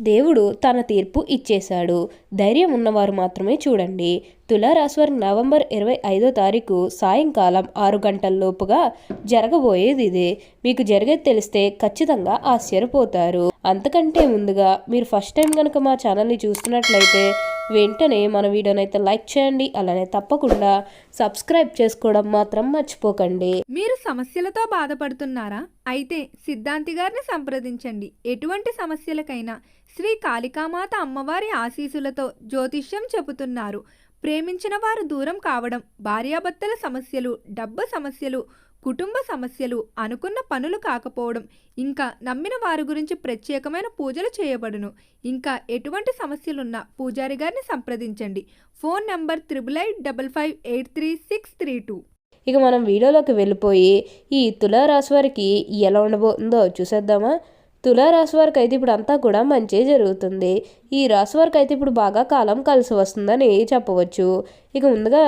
దేవుడు తన తీర్పు ఇచ్చేశాడు. ధైర్యం ఉన్నవారు మాత్రమే చూడండి. తులారాశివారి నవంబర్ 25వ తారీఖు సాయంకాలం 6 గంటల లోపుగా జరగబోయేది ఇదే. మీకు జరిగేది తెలిస్తే ఖచ్చితంగా ఆశ్చర్యపోతారు. అంతకంటే ముందుగా మీరు ఫస్ట్ టైం కనుక మా ఛానల్ని చూస్తున్నట్లయితే వెంటనే మన వీడియోనైతే లైక్ చేయండి. అలానే తప్పకుండా సబ్స్క్రైబ్ చేసుకోవడం మాత్రం మర్చిపోకండి. మీరు సమస్యలతో బాధపడుతున్నారా? అయితే సిద్ధాంతి గారిని సంప్రదించండి. ఎటువంటి సమస్యలకైనా శ్రీ కాళికామాత అమ్మవారి ఆశీస్సులతో జ్యోతిష్యం చెబుతున్నారు. ప్రేమించిన వారు దూరం కావడం, భార్యాభర్తల సమస్యలు, డబ్బు సమస్యలు, కుటుంబ సమస్యలు, అనుకున్న పనులు కాకపోవడం, ఇంకా నమ్మిన వారి గురించి ప్రత్యేకమైన పూజలు చేయబడును. ఇంకా ఎటువంటి సమస్యలున్నా పూజారి గారిని సంప్రదించండి. Phone number 8855533632. ఇక మనం వీడియోలోకి వెళ్ళిపోయి ఈ తులారాశి వారికి ఎలా ఉండబోతుందో చూసేద్దామా. తులారాశి వారికి అయితే ఇప్పుడు అంతా కూడా మంచి జరుగుతుంది. ఈ రాశి వారికి అయితే ఇప్పుడు బాగా కాలం కలిసి వస్తుందని చెప్పవచ్చు. ఇక ముందుగా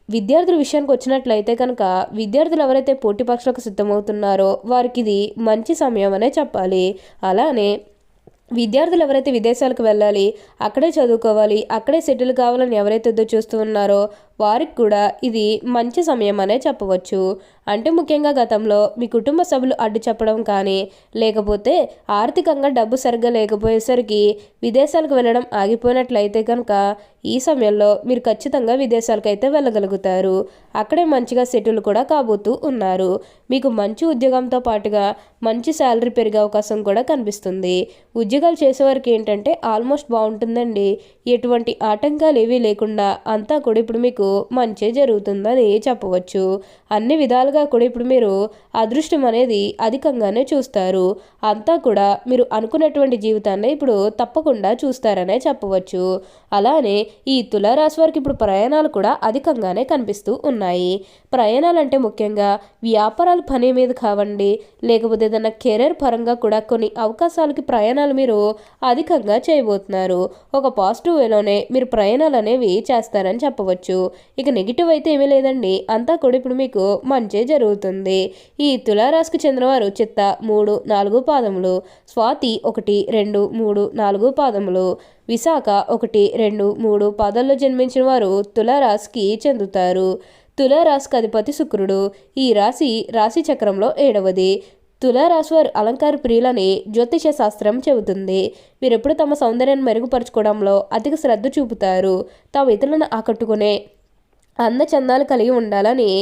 విద్యార్థుల విషయానికి వచ్చినట్లయితే కనుక విద్యార్థులు ఎవరైతే పోటీ పరీక్షలకు సిద్ధమవుతున్నారో వారికి ఇది మంచి సమయం అనే చెప్పాలి. అలానే విద్యార్థులు ఎవరైతే విదేశాలకు వెళ్ళాలి, అక్కడే చదువుకోవాలి, అక్కడే సెటిల్ కావాలని ఎవరైతే ఎదురు చూస్తూ ఉన్నారో వారికి కూడా ఇది మంచి సమయం అనే చెప్పవచ్చు. అంటే ముఖ్యంగా గతంలో మీ కుటుంబ సభ్యులు అడ్డు చెప్పడం కానీ, లేకపోతే ఆర్థికంగా డబ్బు సరిగ్గా లేకపోయేసరికి విదేశాలకు వెళ్ళడం ఆగిపోయినట్లయితే కనుక ఈ సమయంలో మీరు ఖచ్చితంగా విదేశాలకు అయితే వెళ్ళగలుగుతారు. అక్కడే మంచిగా సెటిల్ కూడా కాబోతూ ఉన్నారు. మీకు మంచి ఉద్యోగంతో పాటుగా మంచి శాలరీ పెరిగే అవకాశం కూడా కనిపిస్తుంది. ఉద్యోగాలు చేసేవారికి ఏంటంటే ఆల్మోస్ట్ బాగుంటుందండి. ఎటువంటి ఆటంకాలు ఏవీ లేకుండా అంతా కూడా ఇప్పుడు మీకు మంచి జరుగుతుందని చెప్పవచ్చు. అన్ని విధాలుగా కూడా ఇప్పుడు మీరు అదృష్టం అనేది అధికంగానే చూస్తారు. అంతా కూడా మీరు అనుకున్నటువంటి జీవితాన్ని ఇప్పుడు తప్పకుండా చూస్తారనే చెప్పవచ్చు. అలానే ఈ తులారాశి వారికి ఇప్పుడు ప్రయాణాలు కూడా అధికంగానే కనిపిస్తూ ఉన్నాయి. ప్రయాణాలు అంటే ముఖ్యంగా వ్యాపారాల పని మీద కావండి, లేకపోతే ఏదైనా కెరీర్ పరంగా కూడా కొన్ని అవకాశాలకి ప్రయాణాలు మీరు అధికంగా చేయబోతున్నారు. ఒక పాజిటివ్ వేలోనే మీరు ప్రయాణాలు అనేవి చేస్తారని చెప్పవచ్చు. ఇక నెగిటివ్ అయితే ఏమీ లేదండి, అంతా కూడా ఇప్పుడు మీకు మంచి జరుగుతుంది. ఈ తులారాశికి చెందినవారు చిత్త 3, 4 పాదములు, స్వాతి 1, 2, 3, 4 పాదములు, విశాఖ 1, 2, 3 పాదాల్లో జన్మించిన వారు తులారాశికి చెందుతారు. తులారాశికి అధిపతి శుక్రుడు. ఈ రాశి చక్రంలో 7వది. తులారాశి వారు అలంకార ప్రియులని జ్యోతిష శాస్త్రం చెబుతుంది. వీరెప్పుడు తమ సౌందర్యాన్ని మెరుగుపరచుకోవడంలో అధిక శ్రద్ధ చూపుతారు. తాము ఇతరులను ఆకట్టుకునే అందచందాలు కలిగి ఉండాలని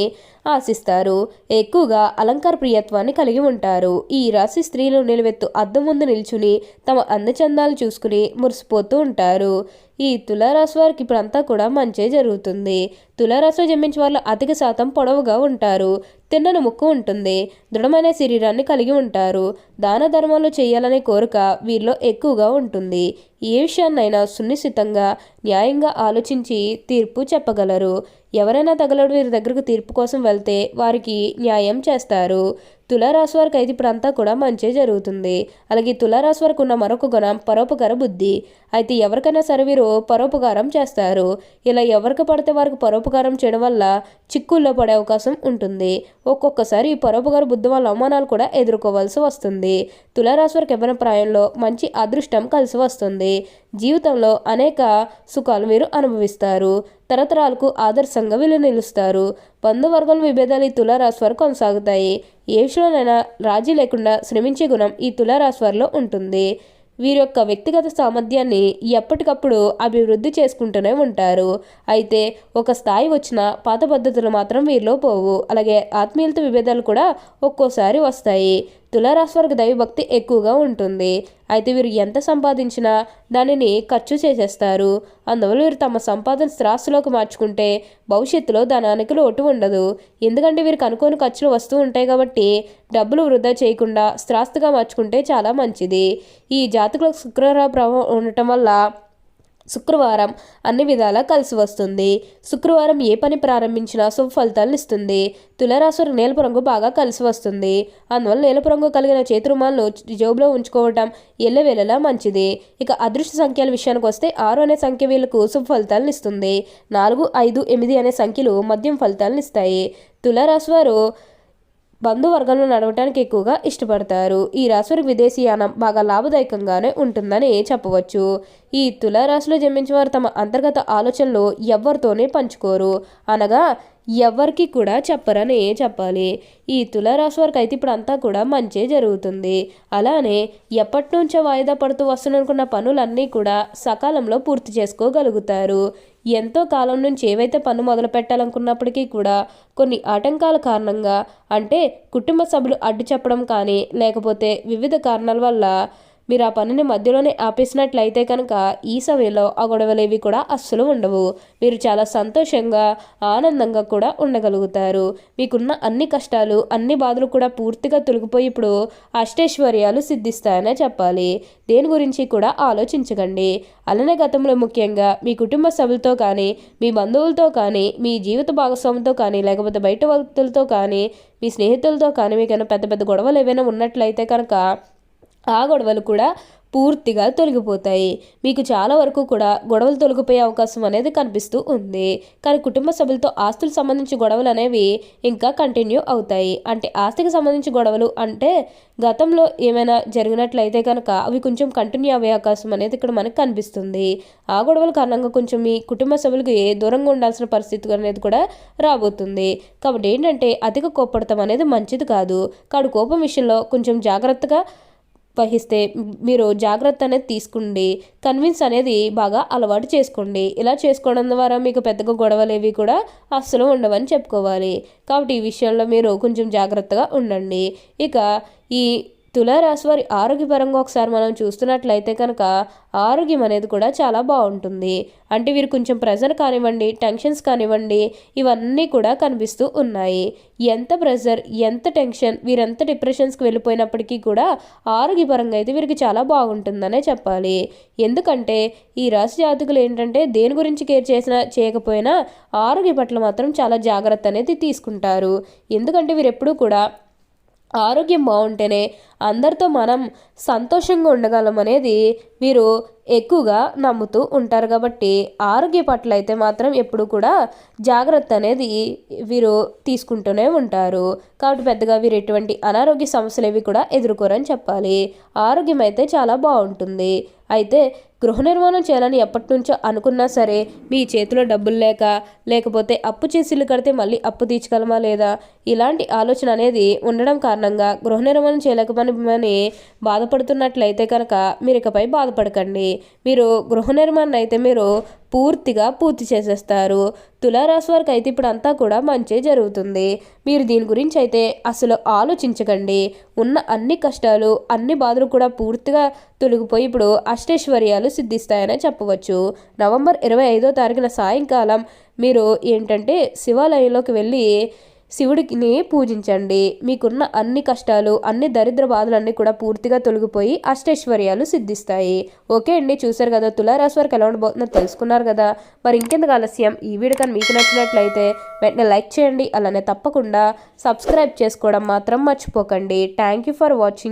ఆశిస్తారు. ఎక్కువగా అలంకార ప్రియత్వాన్ని కలిగి ఉంటారు. ఈ రాశి స్త్రీలు నిలువెత్తు అద్దం ముందు నిల్చుని తమ అందచందాలు చూసుకుని మురిసిపోతూ ఉంటారు. ఈ తులారాశి వారికి ఇప్పుడంతా కూడా మంచి జరుగుతుంది. తులారాశిలో జన్మించిన వాళ్ళు అధిక శాతం పొడవుగా ఉంటారు. తిన్నని ముక్కు ఉంటుంది. దృఢమైన శరీరాన్ని కలిగి ఉంటారు. దాన ధర్మాలు చేయాలనే కోరిక వీరిలో ఎక్కువగా ఉంటుంది. ఏ విషయాన్నైనా సునిశ్చితంగా న్యాయంగా ఆలోచించి తీర్పు చెప్పగలరు. ఎవరైనా తగలడు వీరి దగ్గరకు తీర్పు కోసం వెళ్తే వారికి న్యాయం చేస్తారు. తులారాశి వారికి అయితే ఇప్పుడంతా కూడా మంచి జరుగుతుంది. అలాగే తులారాశి వారికి ఉన్న మరొక గుణం పరోపకార బుద్ధి. అయితే ఎవరికైనా సరే వీరు పరోపకారం చేస్తారు. ఇలా ఎవరికి పడితే వారికి పరోపకారం చేయడం వల్ల చిక్కుల్లో పడే అవకాశం ఉంటుంది. ఒక్కొక్కసారి ఈ పరోపకార బుద్ధి వల్ల అవమానాలు కూడా ఎదుర్కోవాల్సి వస్తుంది. తులారాశి వారికి యవ్వన ప్రాయంలో మంచి అదృష్టం కలిసి వస్తుంది. జీవితంలో అనేక సుఖాలు మీరు అనుభవిస్తారు. తరతరాలకు ఆదర్శంగా వీళ్ళు నిలుస్తారు. బంధువర్గం విభేదాలు ఈ తులారాశి వారు కొనసాగుతాయి. ఏ విషయంలోనైనా రాజీ లేకుండా శ్రమించే గుణం ఈ తులారాశి వారిలో ఉంటుంది. వీరి యొక్క వ్యక్తిగత సామర్థ్యాన్ని ఎప్పటికప్పుడు అభివృద్ధి చేసుకుంటూనే ఉంటారు. అయితే ఒక స్థాయి వచ్చిన పాత పద్ధతులు మాత్రం వీరిలో పోవు. అలాగే ఆత్మీయులతో విభేదాలు కూడా ఒక్కోసారి వస్తాయి. తులారాశి వారికి దైవభక్తి ఎక్కువగా ఉంటుంది. అయితే వీరు ఎంత సంపాదించినా దానిని ఖర్చు చేసేస్తారు. అందువల్ల వీరు తమ సంపాదన స్థిరాస్తులోకి మార్చుకుంటే భవిష్యత్తులో ధనానికి లోటు ఉండదు. ఎందుకంటే వీరికి అనుకోని ఖర్చులు వస్తూ ఉంటాయి కాబట్టి డబ్బులు వృధా చేయకుండా స్థిరాస్తిగా మార్చుకుంటే చాలా మంచిది. ఈ జాతకులకు శుక్రగ్రహ ప్రభావం ఉండటం వల్ల శుక్రవారం అన్ని విధాలా కలిసి వస్తుంది. శుక్రవారం ఏ పని ప్రారంభించినా శుభ ఫలితాలను ఇస్తుంది. తులారాశి వారికి నీలపు రంగు బాగా కలిసి వస్తుంది. అందువల్ల నీలపు రంగు కలిగిన చేతి రుమాలను జేబులో ఉంచుకోవటం ఎల్లవేళలా మంచిది. ఇక అదృష్ట సంఖ్యల విషయానికి వస్తే 6 అనే సంఖ్య వీళ్ళకు శుభ ఫలితాలను ఇస్తుంది. 4, 5, 8 అనే సంఖ్యలు మధ్యం ఫలితాలను ఇస్తాయి. తులారాశి వారు బంధువర్గంలో నడవటానికి ఎక్కువగా ఇష్టపడతారు. ఈ రాశివారికి విదేశీయానం బాగా లాభదాయకంగానే ఉంటుందని చెప్పవచ్చు. ఈ తులారాశిలో జన్మించిన వారు తమ అంతర్గత ఆలోచనలు ఎవరితోనే పంచుకోరు, అనగా ఎవరికి కూడా చెప్పరని చెప్పాలి. ఈ తులారాశి వారికి అయితే ఇప్పుడు అంతా కూడా మంచే జరుగుతుంది. అలానే ఎప్పటి నుంచో వాయిదా పడుతూ వస్తున్ననుకున్న పనులన్నీ కూడా సకాలంలో పూర్తి చేసుకోగలుగుతారు. ఎంతో కాలం నుంచి ఏవైతే పన్ను మొదలు పెట్టాలనుకున్నప్పటికీ కూడా కొన్ని ఆటంకాల కారణంగా, అంటే కుటుంబ సభ్యులు అడ్డు చెప్పడం కానీ లేకపోతే వివిధ కారణాల వల్ల మీరు ఆ పనిని మధ్యలోనే ఆపేసినట్లయితే కనుక ఈ సమయంలో ఆ గొడవలేవి కూడా అస్సలు ఉండవు. మీరు చాలా సంతోషంగా ఆనందంగా కూడా ఉండగలుగుతారు. మీకున్న అన్ని కష్టాలు అన్ని బాధలు కూడా పూర్తిగా తొలగిపోయి ఇప్పుడు అష్టైశ్వర్యాలు సిద్ధిస్తాయనే చెప్పాలి. దేని గురించి కూడా ఆలోచించకండి. అలానే గతంలో ముఖ్యంగా మీ కుటుంబ సభ్యులతో కానీ మీ బంధువులతో కానీ మీ జీవిత భాగస్వామితో కానీ లేకపోతే బయట వ్యక్తులతో కానీ మీ స్నేహితులతో కానీ మీకైనా పెద్ద పెద్ద గొడవలు ఏవైనా ఉన్నట్లయితే కనుక ఆ గొడవలు కూడా పూర్తిగా తొలగిపోతాయి. మీకు చాలా వరకు కూడా గొడవలు తొలగిపోయే అవకాశం అనేది కనిపిస్తూ ఉంది. కానీ కుటుంబ సభ్యులతో ఆస్తులకు సంబంధించి గొడవలు అనేవి ఇంకా కంటిన్యూ అవుతాయి. అంటే ఆస్తికి సంబంధించి గొడవలు అంటే గతంలో ఏమైనా జరిగినట్లయితే కనుక అవి కొంచెం కంటిన్యూ అయ్యే అవకాశం అనేది ఇక్కడ మనకు కనిపిస్తుంది. ఆ గొడవల కారణంగా కొంచెం మీ కుటుంబ సభ్యులకి దూరంగా ఉండాల్సిన పరిస్థితి అనేది కూడా రాబోతుంది. కాబట్టి ఏంటంటే అధిక కోపడటం అనేది మంచిది కాదు. కాబట్టి కోపం విషయంలో కొంచెం జాగ్రత్తగా వహిస్తే మీరు జాగ్రత్త అనేది తీసుకోండి. కన్విన్స్ అనేది బాగా అలవాటు చేసుకోండి. ఇలా చేసుకోవడం ద్వారా మీకు పెద్దగా గొడవలేవి కూడా అస్సలు ఉండవని చెప్పుకోవాలి. కాబట్టి ఈ విషయంలో మీరు కొంచెం జాగ్రత్తగా ఉండండి. ఇక ఈ తులారాశి వారి ఆరోగ్యపరంగా ఒకసారి మనం చూస్తున్నట్లయితే కనుక ఆరోగ్యం అనేది కూడా చాలా బాగుంటుంది. అంటే వీరు కొంచెం ప్రెజర్ కానివ్వండి, టెన్షన్స్ కానివ్వండి, ఇవన్నీ కూడా కనిపిస్తూ ఉన్నాయి. ఎంత ప్రెజర్, ఎంత టెన్షన్, వీరెంత డిప్రెషన్స్కి వెళ్ళిపోయినప్పటికీ కూడా ఆరోగ్యపరంగా అయితే వీరికి చాలా బాగుంటుందనే చెప్పాలి. ఎందుకంటే ఈ రాశి జాతకులు ఏంటంటే దేని గురించి కేర్ చేసినా చేయకపోయినా ఆరోగ్య పట్ల మాత్రం చాలా జాగ్రత్త అనేది తీసుకుంటారు. ఎందుకంటే వీరు ఎప్పుడూ కూడా ఆరోగ్యం బాగుంటేనే అందరితో మనం సంతోషంగా ఉండగలం అనేది వీరు ఎక్కువగా నమ్ముతూ ఉంటారు. కాబట్టి ఆరోగ్య పట్ల అయితే మాత్రం ఎప్పుడు కూడా జాగ్రత్త అనేది వీరు తీసుకుంటూనే ఉంటారు. కాబట్టి పెద్దగా వీరు ఎటువంటి అనారోగ్య సమస్యలు ఏవి కూడా ఎదుర్కోరని చెప్పాలి. ఆరోగ్యం అయితే చాలా బాగుంటుంది. అయితే గృహ నిర్మాణం చేయాలని ఎప్పటి నుంచో అనుకున్నా సరే మీ చేతిలో డబ్బులు లేకపోతే అప్పు చేసి ఇల్లు కడితే మళ్ళీ అప్పు తీర్చగలమా లేదా, ఇలాంటి ఆలోచన అనేది ఉండడం కారణంగా గృహ నిర్మాణం చేయలేకపోని బాధపడుతున్నట్లయితే కనుక మీరు ఇకపై బాధపడకండి. మీరు గృహ నిర్మాణం అయితే మీరు పూర్తిగా పూర్తి చేసేస్తారు. తులారాశి వారికి అయితే ఇప్పుడు అంతా కూడా మంచి జరుగుతుంది. మీరు దీని గురించి అయితే అసలు ఆలోచించకండి. ఉన్న అన్ని కష్టాలు అన్ని బాధలు కూడా పూర్తిగా తొలగిపోయి ఇప్పుడు అష్టైశ్వర్యాలు సిద్ధిస్తాయని చెప్పవచ్చు. నవంబర్ 25వ తారీఖున సాయంకాలం మీరు ఏంటంటే శివాలయంలోకి వెళ్ళి శివుడిని పూజించండి. మీకున్న అన్ని కష్టాలు అన్ని దరిద్ర బాధలన్నీ కూడా పూర్తిగా తొలగిపోయి అష్టైశ్వర్యాలు సిద్ధిస్తాయి. ఓకే అండి, చూసారు కదా తులారాశి వారికి ఎలా ఉండబోతుందో తెలుసుకున్నారు కదా. మరి ఇంకెందుకు ఆలస్యం, ఈ వీడియో కానీ మీకు నచ్చినట్లయితే వెంటనే లైక్ చేయండి. అలానే తప్పకుండా సబ్స్క్రైబ్ చేసుకోవడం మాత్రం మర్చిపోకండి. Thank you for watching.